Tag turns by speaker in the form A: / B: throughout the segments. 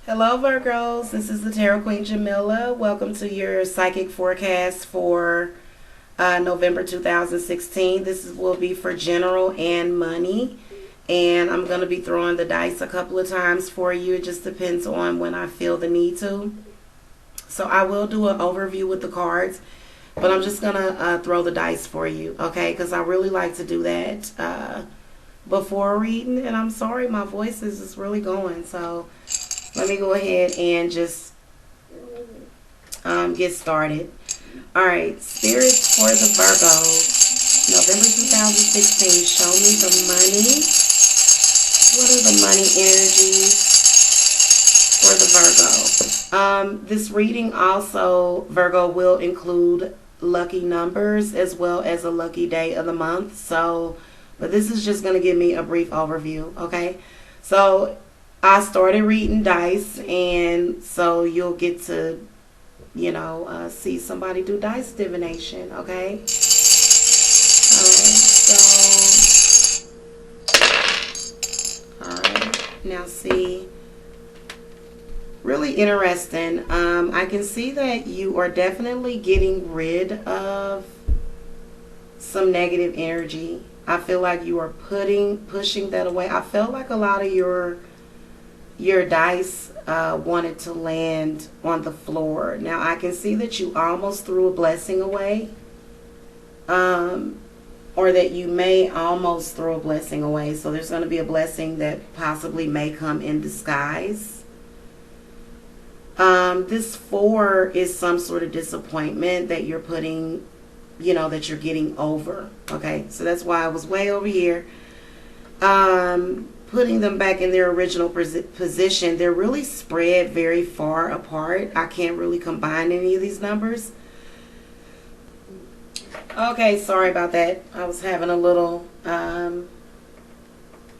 A: Hello, Virgos. This is the Tarot Queen Jamila. Welcome to your psychic forecast for November 2016. Will be for general and money. And I'm going to be throwing the dice a couple of times for you. It just depends on when I feel the need to. So I will do an overview with the cards, but I'm just going to throw the dice for you, okay? Because I really like to do that before reading. And I'm sorry, my voice is just really going. So let me go ahead and just get started. All right, spirits for the Virgos, November 2016. Show me the money. What are the money energies for the Virgo? This reading also, Virgo, will include lucky numbers as well as a lucky day of the month. So, but this is just going to give me a brief overview, okay? So I started reading dice, and so you'll get to, see somebody do dice divination, okay? Alright, now see, really interesting. I can see that you are definitely getting rid of some negative energy. I feel like you are pushing that away. I felt like a lot of your dice wanted to land on the floor. Now I can see that you almost threw a blessing away, or that you may almost throw a blessing away. So there's going to be a blessing that possibly may come in disguise. This 4 is some sort of disappointment that you're putting, that you're getting over. Okay, so that's why I was way over here. Putting them back in their original position. They're really spread very far apart. I can't really combine any of these numbers. Okay, sorry about that. I was having a little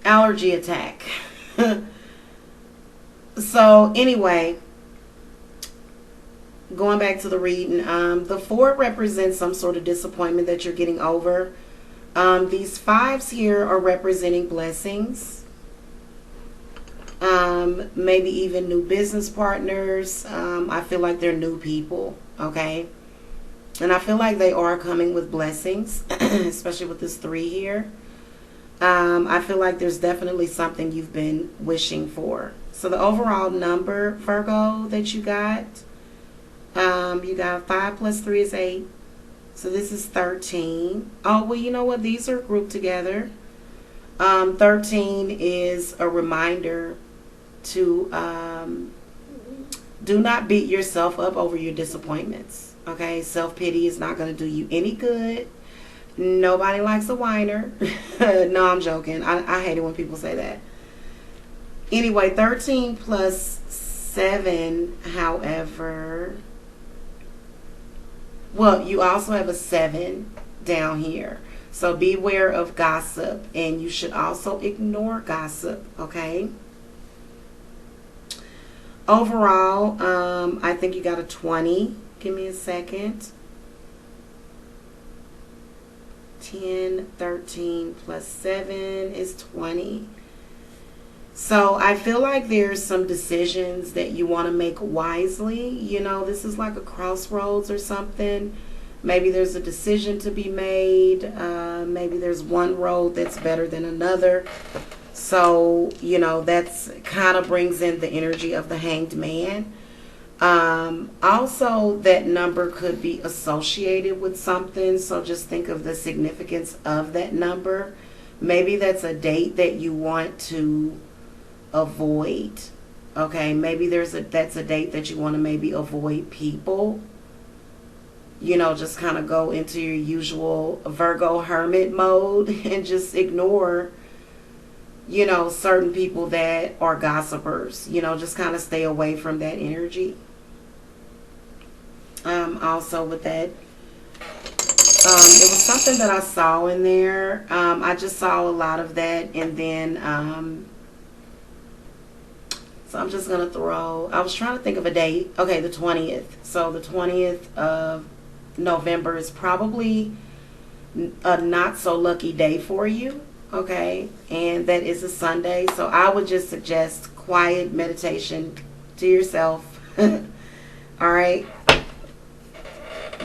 A: allergy attack. So anyway, going back to the reading, the 4 represents some sort of disappointment that you're getting over. These 5s here are representing blessings. Maybe even new business partners. I feel like they're new people, okay? And I feel like they are coming with blessings, especially with this 3 here. I feel like there's definitely something you've been wishing for. So the overall number, Virgo, that you got 5 plus 3 is 8. So this is 13. Oh, well, you know what? These are grouped together. 13 is a reminder to do not beat yourself up over your disappointments. Okay, self-pity is not going to do you any good. Nobody likes a whiner. No, I'm joking. I hate it when people say that. Anyway, 13 plus 7, however, well, you also have a 7 down here. So beware of gossip, and you should also ignore gossip, okay? Overall, I think you got a 20. Give me a second. 10, 13 plus 7 is 20. So I feel like there's some decisions that you want to make wisely. This is like a crossroads or something. Maybe there's a decision to be made. Maybe there's one road that's better than another. So, that's kind of brings in the energy of the Hanged Man. Also, that number could be associated with something. So just think of the significance of that number. Maybe that's a date that you want to avoid. Okay, maybe that's a date that you want to maybe avoid people. Just kind of go into your usual Virgo hermit mode and just ignore, certain people that are gossipers. Just kind of stay away from that energy. Also with that, it was something that I saw in there. I just saw a lot of that, and then so I'm just gonna I was trying to think of a date. Okay, the 20th. So the 20th of November is probably a not so lucky day for you, okay? And that is a Sunday. So I would just suggest quiet meditation to yourself. All right.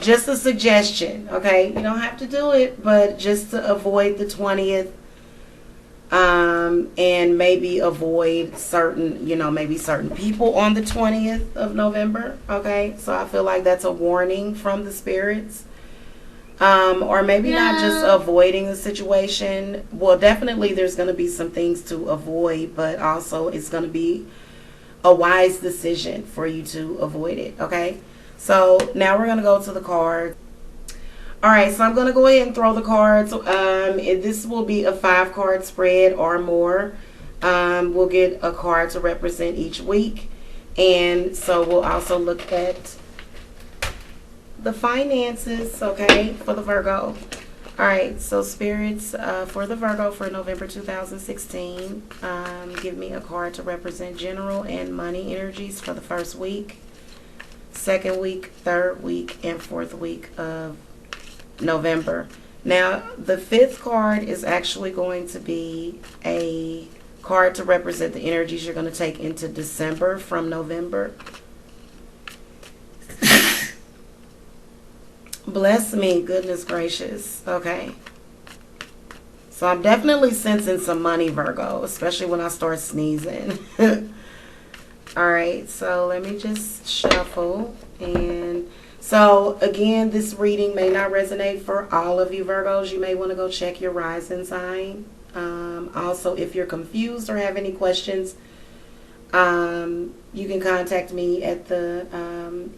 A: Just a suggestion, okay? You don't have to do it, but just to avoid the 20th, and maybe avoid certain, maybe certain people on the 20th of November, okay? So I feel like that's a warning from the spirits. Or maybe not just avoiding the situation. Well, definitely there's going to be some things to avoid, but also it's going to be a wise decision for you to avoid it, okay? So now we're going to go to the cards. All right, so I'm going to go ahead and throw the cards. This will be a 5-card spread or more. We'll get a card to represent each week. And so we'll also look at the finances, okay, for the Virgo. All right, so spirits for the Virgo for November 2016. Give me a card to represent general and money energies for the first week, second week, third week, and fourth week of November. Now, the 5th card is actually going to be a card to represent the energies you're going to take into December from November. Bless me, goodness gracious. Okay. So I'm definitely sensing some money, Virgo, especially when I start sneezing. All right, so let me just shuffle. And so again, this reading may not resonate for all of you Virgos. You may want to go check your rising sign. Also, if you're confused or have any questions, you can contact me at the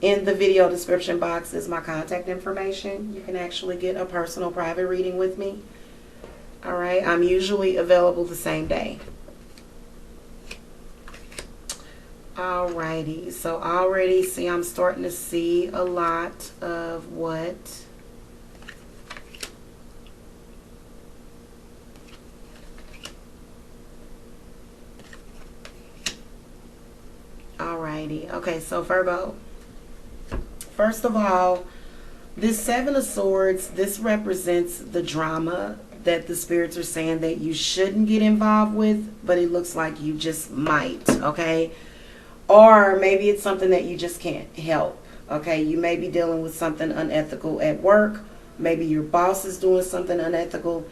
A: in the video description box is my contact information. You can actually get a personal private reading with me. All right, I'm usually available the same day. Alrighty, so already see I'm starting to see a lot of what alrighty. Okay, so Virgo, first of all, this 7 of Swords, this represents the drama that the spirits are saying that you shouldn't get involved with, but it looks like you just might, okay? Or maybe it's something that you just can't help, okay? You may be dealing with something unethical at work. Maybe your boss is doing something unethical.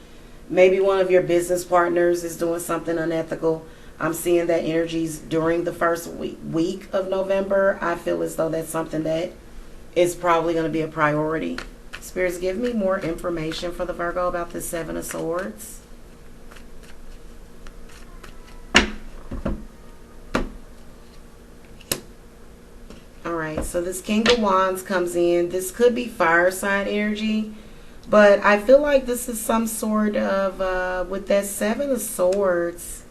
A: Maybe one of your business partners is doing something unethical. I'm seeing that energies during the first week of November. I feel as though that's something that is probably going to be a priority. Spirits, give me more information for the Virgo about the 7 of Swords. Alright, so this King of Wands comes in. This could be fire sign energy, but I feel like this is some sort of, with that 7 of Swords,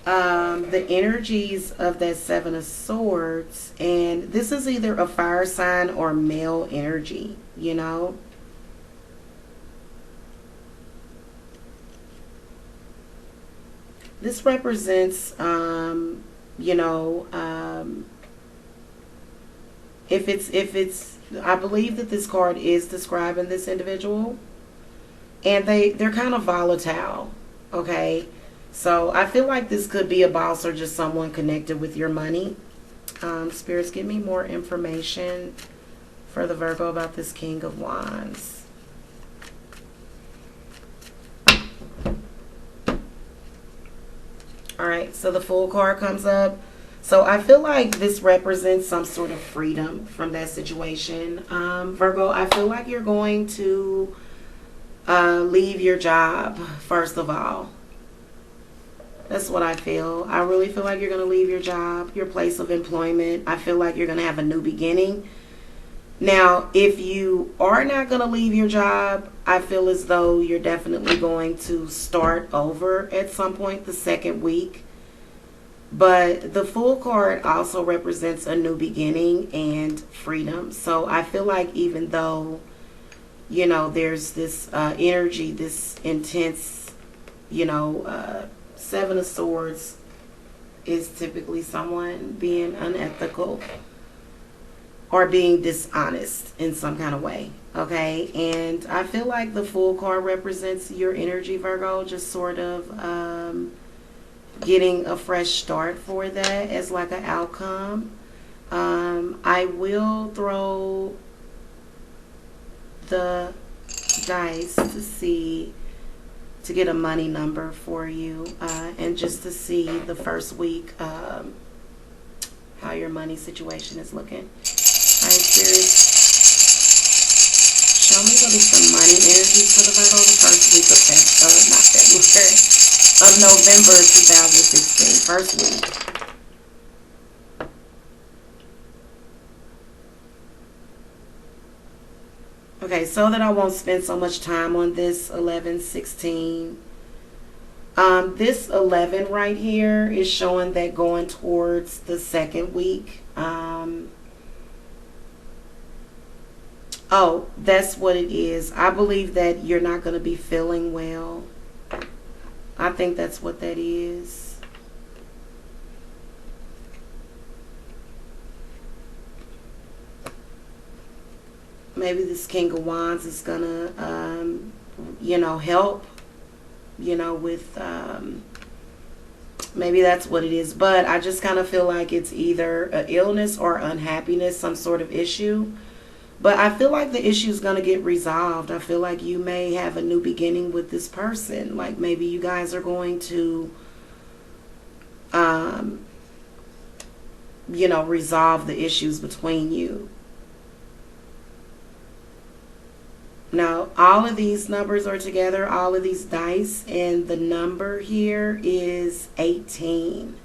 A: the energies of that 7 of Swords, and this is either a fire sign or male energy, you know. This represents, you know, if it's, I believe that this card is describing this individual, and they're kind of volatile, okay? So I feel like this could be a boss or just someone connected with your money. Spirits, give me more information for the Virgo about this King of Wands. Alright, so the Fool card comes up. So I feel like this represents some sort of freedom from that situation. Virgo, I feel like you're going to leave your job, first of all. That's what I feel. I really feel like you're going to leave your job, your place of employment. I feel like you're going to have a new beginning. Now, if you are not going to leave your job, I feel as though you're definitely going to start over at some point the second week. But the Fool card also represents a new beginning and freedom. So I feel like even though, you know, there's this energy, this intense, you know, 7 of Swords is typically someone being unethical or being dishonest in some kind of way, okay? And I feel like the Fool card represents your energy, Virgo, just sort of getting a fresh start for that as like an outcome. I will throw the dice to get a money number for you, and just to see the first week how your money situation is looking. All right, Spirit, show me what is the money energies for the Virgo the first week of November 2016. First week. Okay, so that I won't spend so much time on this 11, 16. This 11 right here is showing that going towards the second week. Oh, that's what it is. I believe that you're not going to be feeling well. I think that's what that is. Maybe this King of Wands is going to, help, with, maybe that's what it is. But I just kind of feel like it's either an illness or unhappiness, some sort of issue. But I feel like the issue is going to get resolved. I feel like you may have a new beginning with this person. Like maybe you guys are going to, resolve the issues between you. Now, all of these numbers are together, all of these dice, and the number here is 18.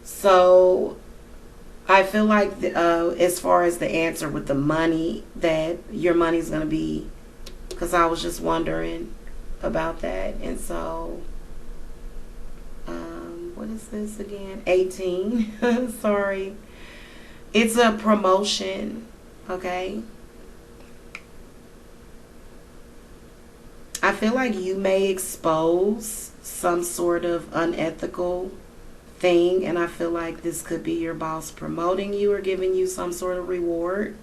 A: So I feel like as far as the answer with the money, that your money is going to be, because I was just wondering about that. And so, what is this again? 18. Sorry. It's a promotion, okay? I feel like you may expose some sort of unethical thing, and I feel like this could be your boss promoting you or giving you some sort of reward.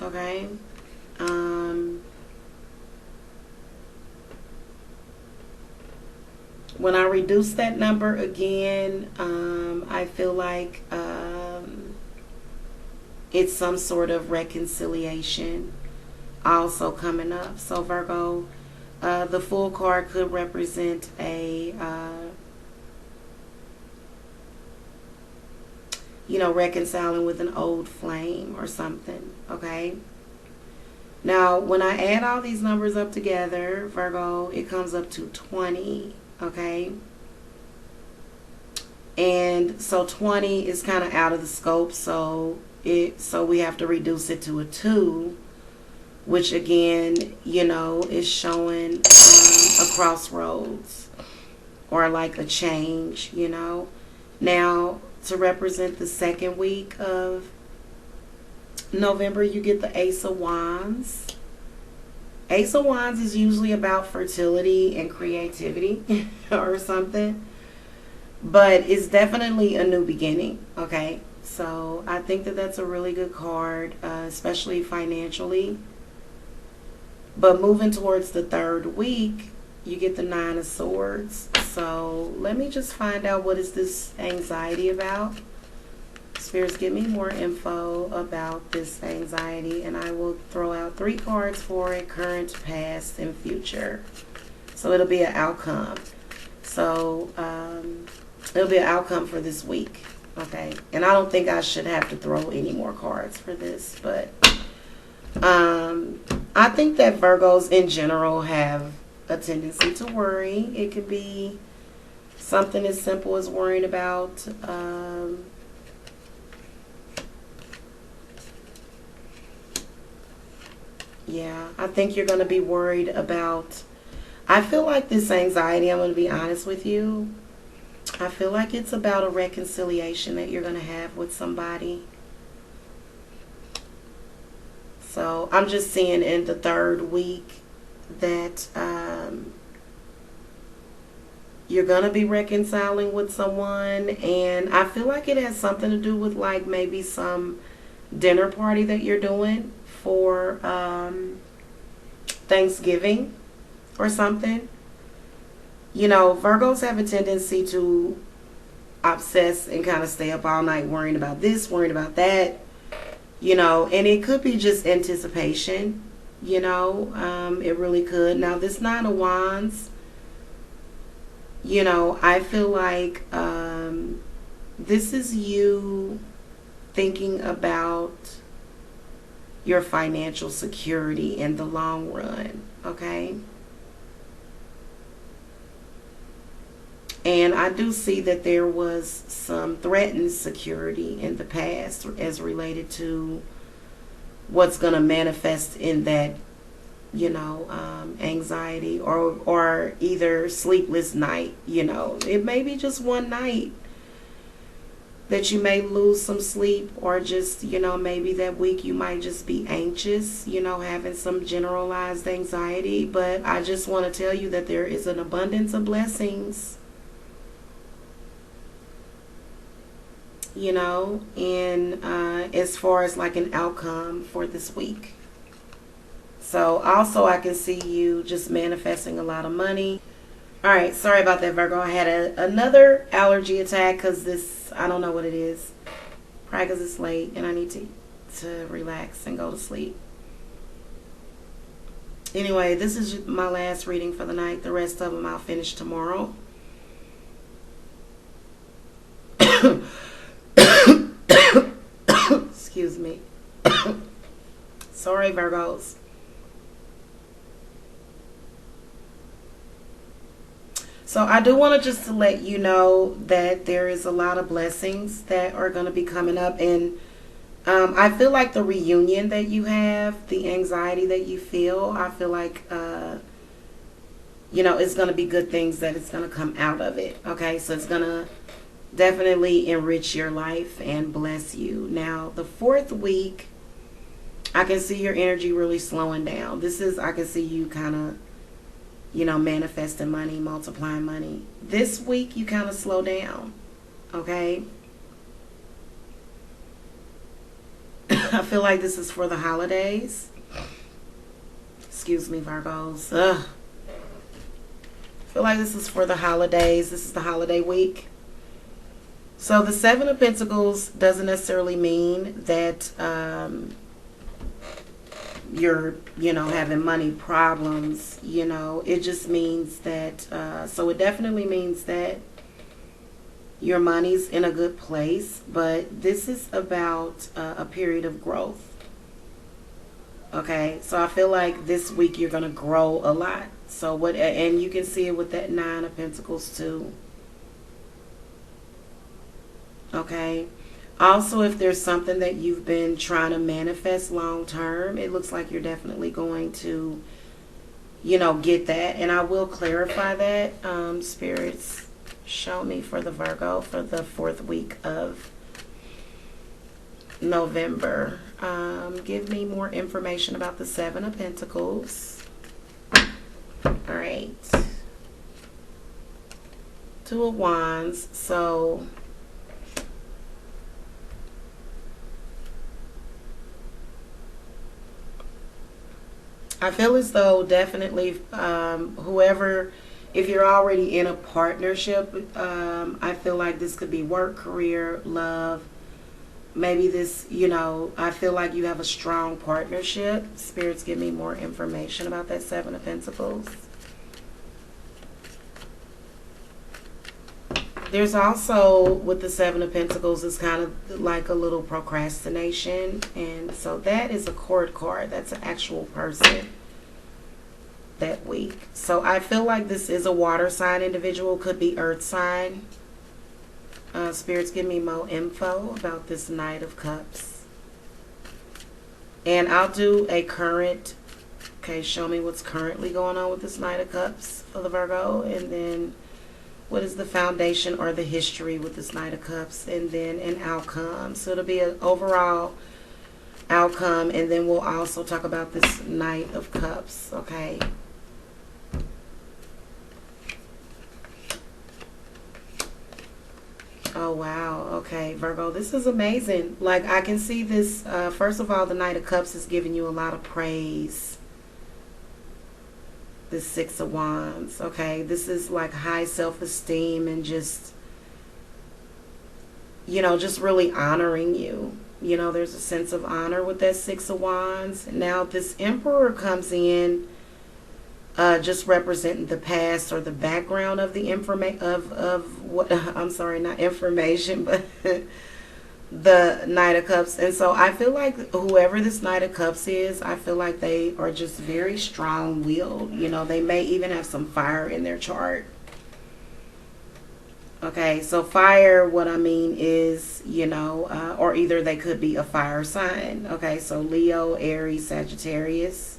A: Okay. When I reduce that number again, I feel like it's some sort of reconciliation also coming up. So Virgo, the Fool card could represent a, reconciling with an old flame or something, okay? Now, when I add all these numbers up together, Virgo, it comes up to 20, okay? And so 20 is kind of out of the scope, so we have to reduce it to a 2, which again, is showing a crossroads or like a change, Now, to represent the second week of November, you get the Ace of Wands. Ace of Wands is usually about fertility and creativity or something, but it's definitely a new beginning, okay? So I think that that's a really good card, especially financially. But moving towards the third week, you get the Nine of Swords. So let me just find out, what is this anxiety about? Spirits, give me more info about this anxiety, and I will throw out 3 cards for it: current, past, and future. So it'll be an outcome. So it'll be an outcome for this week. Okay, and I don't think I should have to throw any more cards for this, but I think that Virgos in general have a tendency to worry. It could be something as simple as worrying about yeah, I think you're going to be worried about, I feel like this anxiety, I'm going to be honest with you, I feel like it's about a reconciliation that you're going to have with somebody. So I'm just seeing in the third week that you're going to be reconciling with someone. And I feel like it has something to do with like maybe some dinner party that you're doing for Thanksgiving. or something. You know, Virgos have a tendency to obsess and kind of stay up all night worrying about this, worrying about that, you know, and it could be just anticipation, you know, it really could. Now, this Nine of Wands, you know, I feel like this is you thinking about your financial security in the long run, okay? And I do see that there was some threatened security in the past as related to what's going to manifest in that, you know, anxiety or either sleepless night. You know, it may be just one night that you may lose some sleep, or just, you know, maybe that week you might just be anxious, you know, having some generalized anxiety. But I just want to tell you that there is an abundance of blessings, you know, and as far as like an outcome for this week. So also I can see you just manifesting a lot of money. All right, sorry about that, Virgo. I had another allergy attack because this, I don't know what it is. Probably because it's late and I need to relax and go to sleep. Anyway, this is my last reading for the night. The rest of them I'll finish tomorrow. Excuse me. Sorry, Virgos. So I do want to just to let you know that there is a lot of blessings that are going to be coming up. And I feel like the reunion that you have, the anxiety that you feel, I feel like, you know, it's going to be good things that it's going to come out of it. Okay, so it's going to definitely enrich your life and bless you. Now, the fourth week, I can see your energy really slowing down. This is, I can see you kind of, you know, manifesting money, multiplying money. This week, you kind of slow down, okay? I feel like this is for the holidays. Excuse me, Virgos. Ugh. I feel like this is for the holidays. This is the holiday week. So the Seven of Pentacles doesn't necessarily mean that you're, you know, having money problems, you know. It just means that, so it definitely means that your money's in a good place, but this is about a period of growth. Okay, so I feel like this week you're going to grow a lot. So what, and you can see it with that Nine of Pentacles too. Okay. Also, if there's something that you've been trying to manifest long term, it looks like you're definitely going to, you know, get that. And I will clarify that. Spirits, show me for the Virgo for the fourth week of November. Give me more information about the Seven of Pentacles. All right. Two of Wands. So I feel as though definitely whoever, if you're already in a partnership, I feel like this could be work, career, love. Maybe this, you know, I feel like you have a strong partnership. Spirits, give me more information about that Seven of Pentacles. There's also, with the Seven of Pentacles, it's kind of like a little procrastination. And so that is a court card. That's an actual person that week. So I feel like this is a water sign individual. Could be earth sign. Spirits, give me more info about this Knight of Cups. And I'll do a current. Okay, show me what's currently going on with this Knight of Cups for the Virgo. And then what is the foundation or the history with this Knight of Cups, and then an outcome. So it'll be an overall outcome, and then we'll also talk about this Knight of Cups, okay? Oh, wow. Okay, Virgo, this is amazing. Like, I can see this, first of all, the Knight of Cups is giving you a lot of praise. this Six of Wands. Okay, this is like high self-esteem and just, you know, just really honoring you. You know, there's a sense of honor with that Six of Wands. Now this Emperor comes in, just representing the past or the background of the information of what I'm sorry, not information, but the Knight of Cups. And so I feel like whoever this Knight of Cups is, I feel like they are just very strong-willed. You know, they may even have some fire in their chart. Okay, so fire, what I mean is, you know, or either they could be a fire sign. Okay, so Leo, Aries, Sagittarius.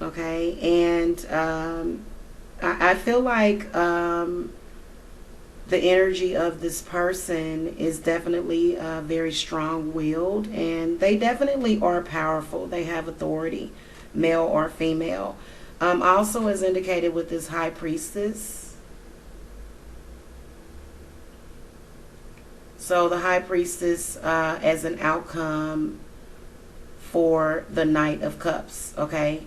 A: Okay, and I feel like the energy of this person is definitely very strong-willed, and they definitely are powerful. They have authority, male or female. Also as indicated with this High Priestess. So the High Priestess as an outcome for the Knight of Cups, okay?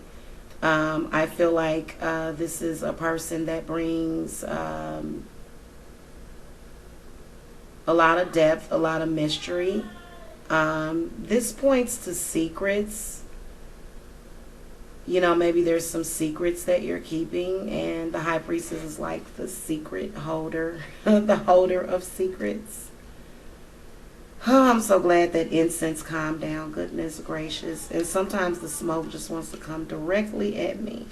A: I feel like this is a person that brings a lot of depth, a lot of mystery. This points to secrets. You know, maybe there's some secrets that you're keeping, and the High Priestess is like the secret holder, the holder of secrets. Oh, I'm so glad that incense calmed down. Goodness gracious. And sometimes the smoke just wants to come directly at me.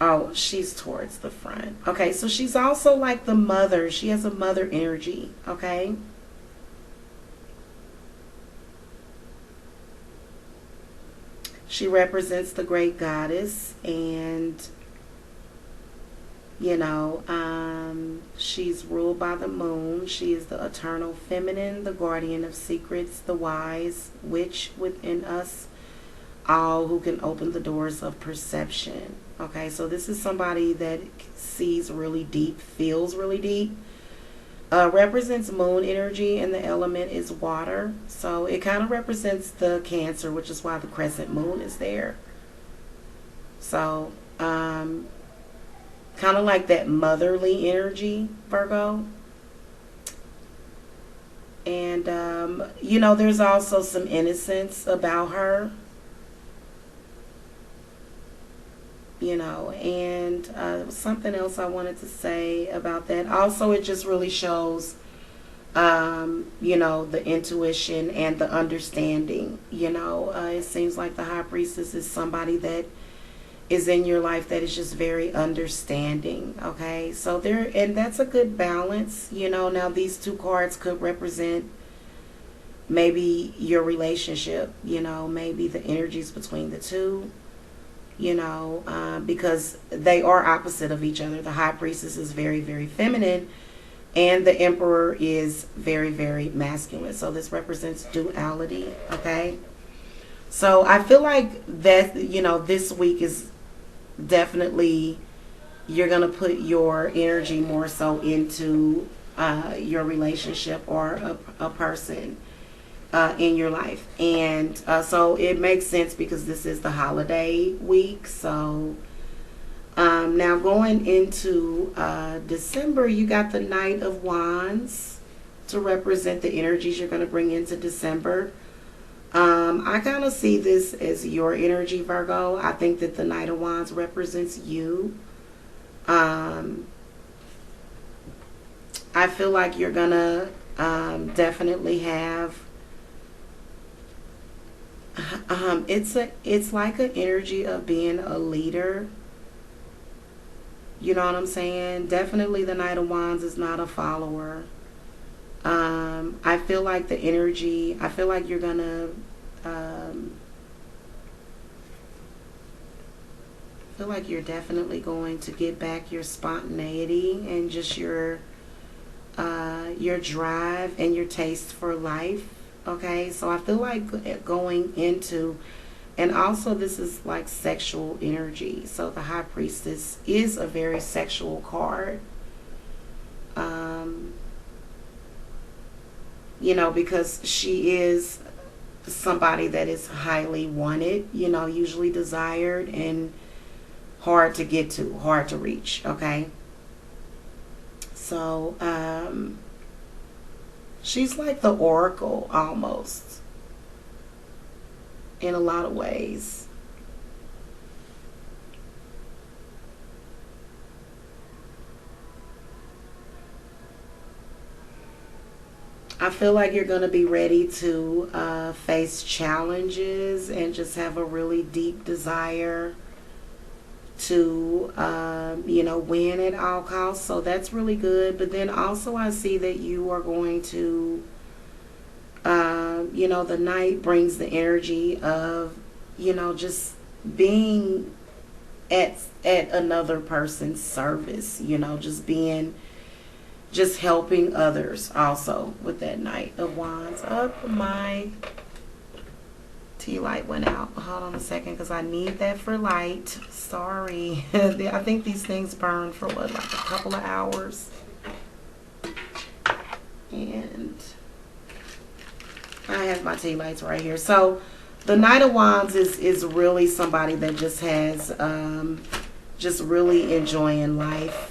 A: Oh, she's towards the front. Okay, so she's also like the mother. She has a mother energy, okay? She represents the great goddess, and, you know, she's ruled by the moon. She is the eternal feminine, the guardian of secrets, the wise witch within us all, who can open the doors of perception. Okay, so this is somebody that sees really deep, feels really deep. Represents moon energy, and the element is water. So it kind of represents the Cancer, which is why the crescent moon is there. So kind of like that motherly energy, Virgo. And you know, there's also some innocence about her. You know, and something else I wanted to say about that. Also, it just really shows, you know, the intuition and the understanding. You know, it seems like the High Priestess is somebody that is in your life that is just very understanding. Okay, so there, and that's a good balance. You know, now these two cards could represent maybe your relationship. You know, maybe the energies between the two. You know, because they are opposite of each other. The High Priestess is very, very feminine, and the Emperor is very, very masculine. So this represents duality, okay? So I feel like that, you know, this week is definitely, you're going to put your energy more so into your relationship or a person in your life. And so it makes sense because this is the holiday week. So now going into December, you got the Knight of Wands to represent the energies you're going to bring into December. I kind of see this as your energy, Virgo. I think that the Knight of Wands represents you. I feel like you're going to definitely have it's like an energy of being a leader. You know what I'm saying? Definitely the Knight of Wands is not a follower. I feel like the energy, I feel like you're gonna feel like you're definitely going to get back your spontaneity and just your drive and your taste for life. Okay, so I feel like going into, and also this is like sexual energy. So the High Priestess is a very sexual card. You know, because she is somebody that is highly wanted, usually desired and hard to get to, hard to reach, okay? So, she's like the oracle almost in a lot of ways. I feel like you're going to be ready to face challenges and just have a really deep desire to, win at all costs. So that's really good. But then also I see that you are going to, the night brings the energy of, just being at another person's service, just helping others also with that Knight of Wands. Up, my tea light went out. Hold on a second because I need that for light. Sorry. I think these things burn for what, like a couple of hours. And I have my tea lights right here. So the Knight of Wands is really somebody that just has just really enjoying life.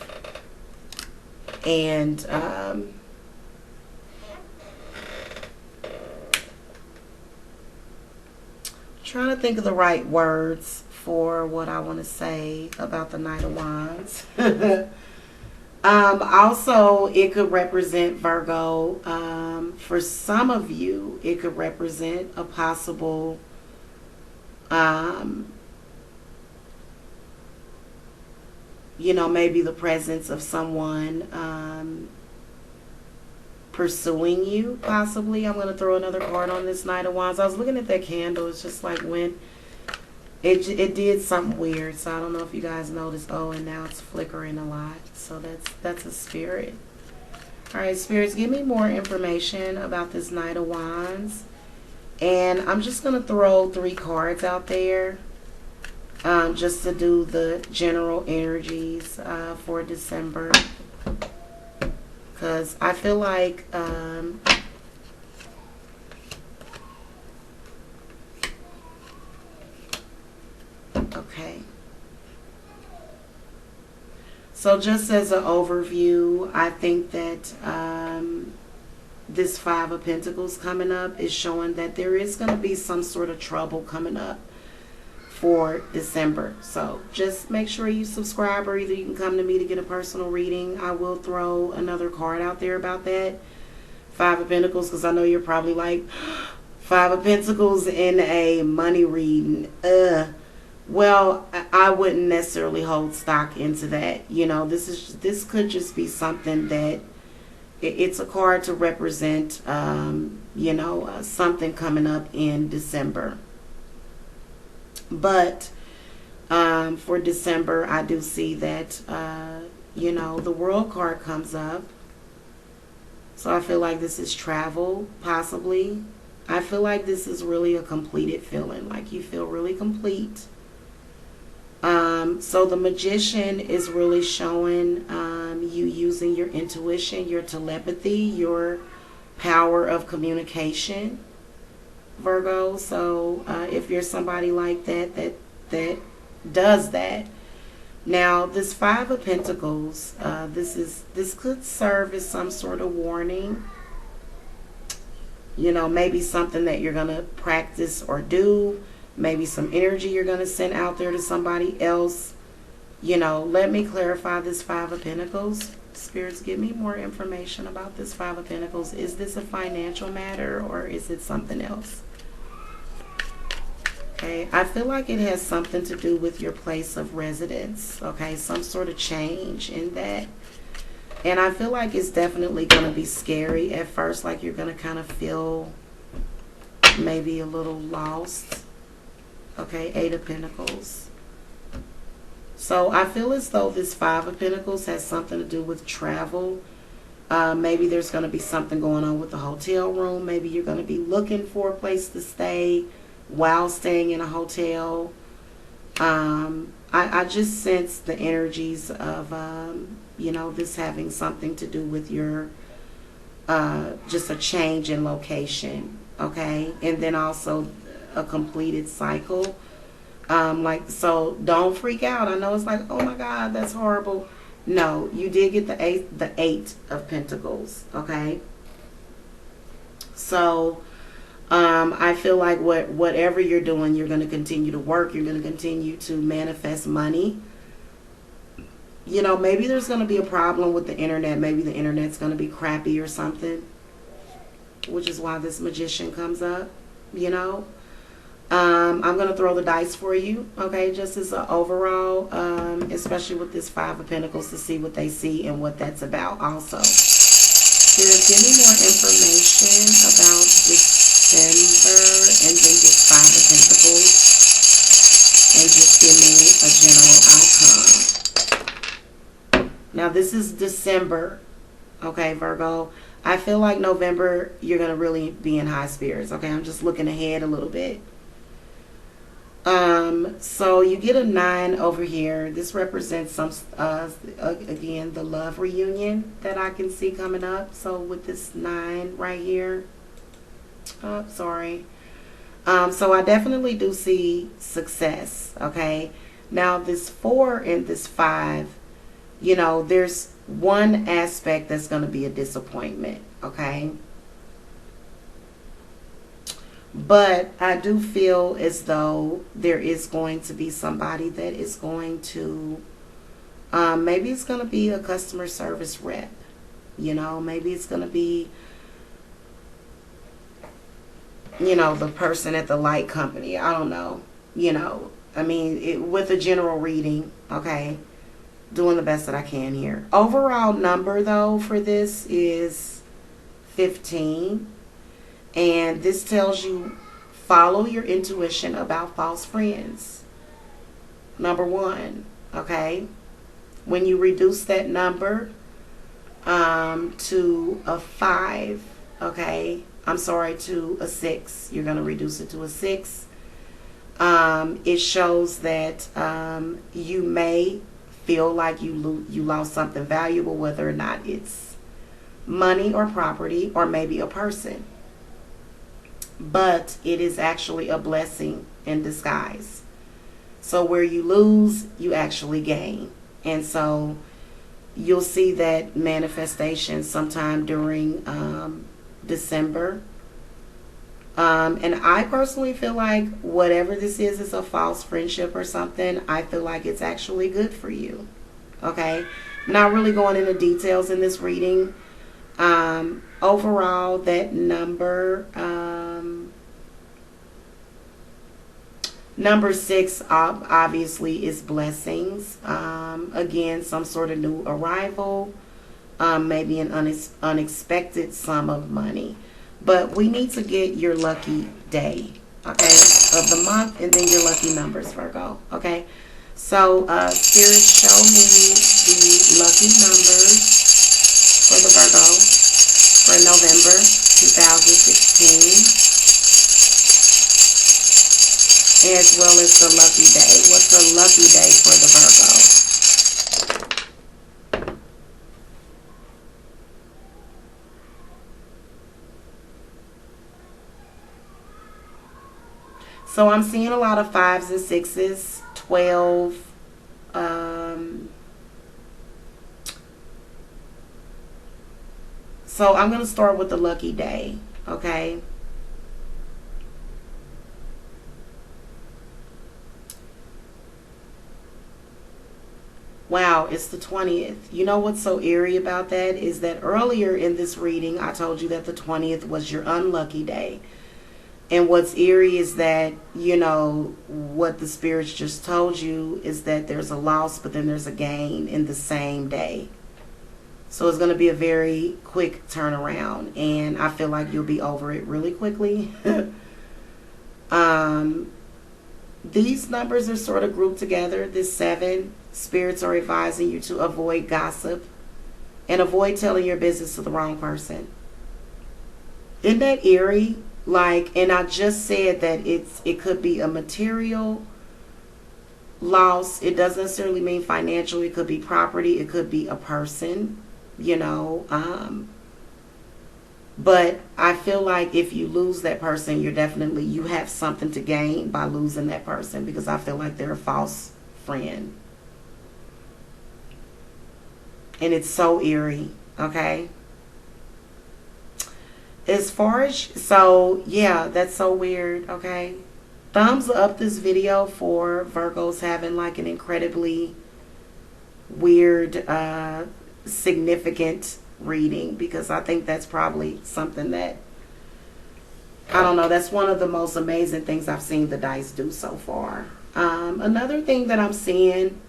A: And trying to think of the right words for what I want to say about the Knight of Wands. Also, it could represent Virgo. For some of you, it could represent a possible maybe the presence of someone pursuing you, possibly. I'm going to throw another card on this Knight of Wands. I was looking at that candle. It's just like when it did something weird. So I don't know if you guys noticed. Oh, and now it's flickering a lot. So that's a spirit. All right, spirits, give me more information about this Knight of Wands. And I'm just going to throw 3 cards out there. Just to do the general energies for December, because I feel like okay, so just as an overview, I think that this 5 of Pentacles coming up is showing that there is going to be some sort of trouble coming up for December. So just make sure you subscribe, or either you can come to me to get a personal reading. I will throw another card out there about that 5 of Pentacles, because I know you're probably like, 5 of Pentacles in a money reading, well, I wouldn't necessarily hold stock into that. This could just be something that it's a card to represent something coming up in December. But for December, I do see that, the World card comes up. So I feel like this is travel, possibly. I feel like this is really a completed feeling, like you feel really complete. So the Magician is really showing you using your intuition, your telepathy, your power of communication, Virgo. So if you're somebody like that does that. Now this 5 of Pentacles, this could serve as some sort of warning. Maybe something that you're gonna practice or do, maybe some energy you're gonna send out there to somebody else. Let me clarify this 5 of Pentacles. Spirits, give me more information about this 5 of Pentacles. Is this a financial matter, or is it something else? Okay, I feel like it has something to do with your place of residence. Okay, some sort of change in that. And I feel like it's definitely going to be scary at first, like you're going to kind of feel maybe a little lost. Okay, 8 of Pentacles. So I feel as though this 5 of Pentacles has something to do with travel. Maybe there's going to be something going on with the hotel room. Maybe you're going to be looking for a place to stay while staying in a hotel. I just sense the energies of, this having something to do with your, just a change in location. okay? And then also a completed cycle. So don't freak out. I know it's like, oh my God, that's horrible. No, you did get the eight of Pentacles, okay? So I feel like whatever you're doing, you're going to continue to work. You're going to continue to manifest money. You know, maybe there's going to be a problem with the internet. Maybe the internet's going to be crappy or something, which is why this Magician comes up, you know. I'm going to throw the dice for you, okay, just as an overall, especially with this Five of Pentacles, to see what they see and what that's about also. Spirit, give me more information about December and then just Five of Pentacles, and just give me a general outcome. Now, this is December, okay, Virgo. I feel like November, you're going to really be in high spirits, okay? I'm just looking ahead a little bit. So you get a 9 over here. This represents some, again, the love reunion that I can see coming up. So with this 9 right here, oh, sorry. So I definitely do see success, okay? Now this 4 and this 5, you know, there's one aspect that's going to be a disappointment, okay? But I do feel as though there is going to be somebody that is going to, maybe it's going to be a customer service rep, you know, maybe it's going to be, you know, the person at the light company. I don't know, you know, I mean, with a general reading, okay, doing the best that I can here. Overall number, though, for this is 15. And this tells you, follow your intuition about false friends. Number 1, okay? When you reduce that number to a 5, okay? I'm sorry, to a 6. You're going to reduce it to a 6. It shows that you may feel like you lost something valuable, whether or not it's money or property or maybe a person. But it is actually a blessing in disguise. So where you lose, you actually gain. And so you'll see that manifestation sometime during December. And I personally feel like whatever this is a false friendship or something. I feel like it's actually good for you. Okay? Not really going into details in this reading. Overall, that number, number 6 obviously is blessings. Again, some sort of new arrival, maybe an unexpected sum of money. But we need to get your lucky day, okay, of the month, and then your lucky numbers, Virgo, okay? So, Spirit, show me the lucky numbers for the Virgo for November 2016. As well as the lucky day. What's the lucky day for the Virgo? So I'm seeing a lot of 5s and 6s, 12. So I'm going to start with the lucky day, okay? Wow, it's the 20th. You know what's so eerie about that is that earlier in this reading, I told you that the 20th was your unlucky day. And what's eerie is that, you know, what the spirits just told you is that there's a loss, but then there's a gain in the same day. So it's going to be a very quick turnaround. And I feel like you'll be over it really quickly. These numbers are sort of grouped together. This 7, spirits are advising you to avoid gossip and avoid telling your business to the wrong person. Isn't that eerie? Like, and I just said that it could be a material loss. It doesn't necessarily mean financial. It could be property. It could be a person, you know. But I feel like if you lose that person, you have something to gain by losing that person, because I feel like they're a false friend. And it's so eerie, okay? As far as, so yeah, that's so weird, okay? Thumbs up this video for Virgos having like an incredibly weird, significant reading, because I think that's probably something that, I don't know, that's one of the most amazing things I've seen the dice do so far. Another thing that I'm seeing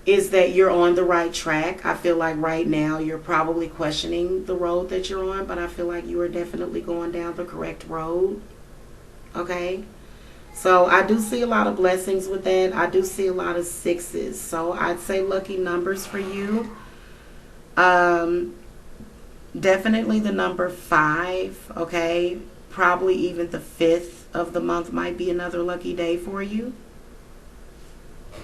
A: is that you're on the right track. I feel like right now you're probably questioning the road that you're on, but I feel like you are definitely going down the correct road. Okay? So I do see a lot of blessings with that. I do see a lot of sixes. So I'd say lucky numbers for you. Definitely the number 5. Okay? Probably even the 5th of the month might be another lucky day for you.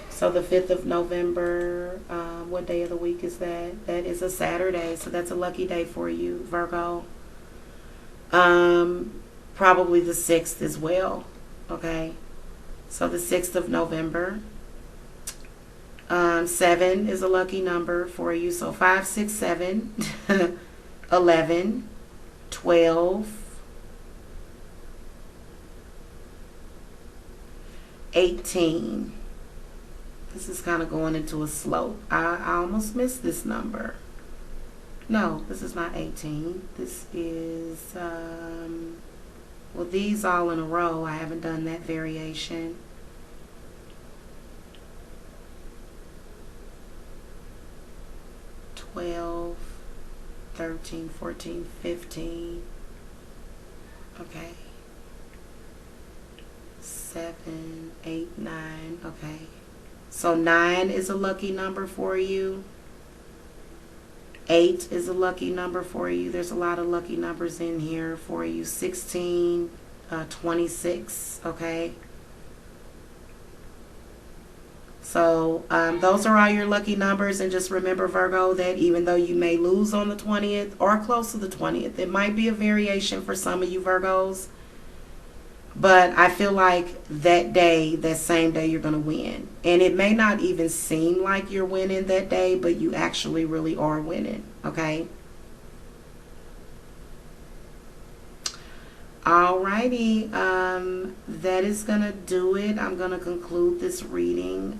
A: So the 5th of November, what day of the week is that? That is a Saturday, so that's a lucky day for you, Virgo. Probably the 6th as well, okay? So the 6th of November. 7 is a lucky number for you, so 5, 6, 7, 11, 12, 18. This is kind of going into a slope. I almost missed this number. No, this is not 18. This is, well, these all in a row. I haven't done that variation. $12, $13, $14, $15. Okay. 7, 8, 9. Okay. So 9 is a lucky number for you. 8 is a lucky number for you. There's a lot of lucky numbers in here for you. 16, 26, okay? So those are all your lucky numbers. And just remember, Virgo, that even though you may lose on the 20th or close to the 20th, it might be a variation for some of you Virgos. But I feel like that day, that same day, you're going to win. And it may not even seem like you're winning that day, but you actually really are winning, okay? Alrighty, that is going to do it. I'm going to conclude this reading.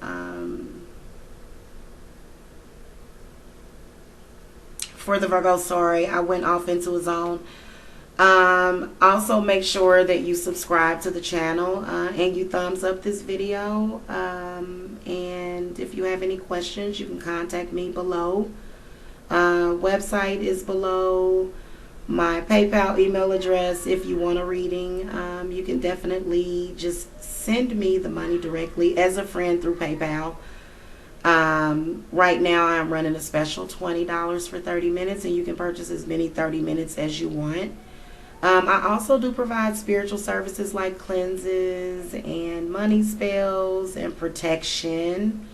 A: For the Virgo, sorry, I went off into a zone. Also make sure that you subscribe to the channel and you thumbs up this video. And if you have any questions, you can contact me below. Website is below. My PayPal email address, if you want a reading, you can definitely just send me the money directly as a friend through PayPal. Right now I'm running a special $20 for 30 minutes, and you can purchase as many 30 minutes as you want. I also do provide spiritual services like cleanses and money spells and protection,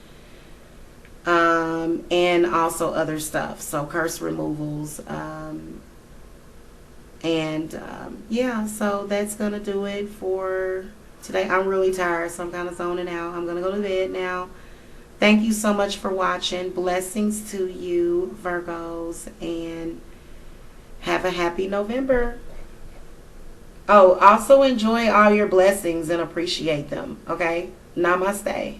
A: and also other stuff, so curse removals, yeah, so that's gonna do it for today. I'm really tired, so I'm kind of zoning out. I'm gonna go to bed now. Thank you so much for watching. Blessings to you, Virgos, and have a happy November. Oh, also enjoy all your blessings and appreciate them, okay? Namaste.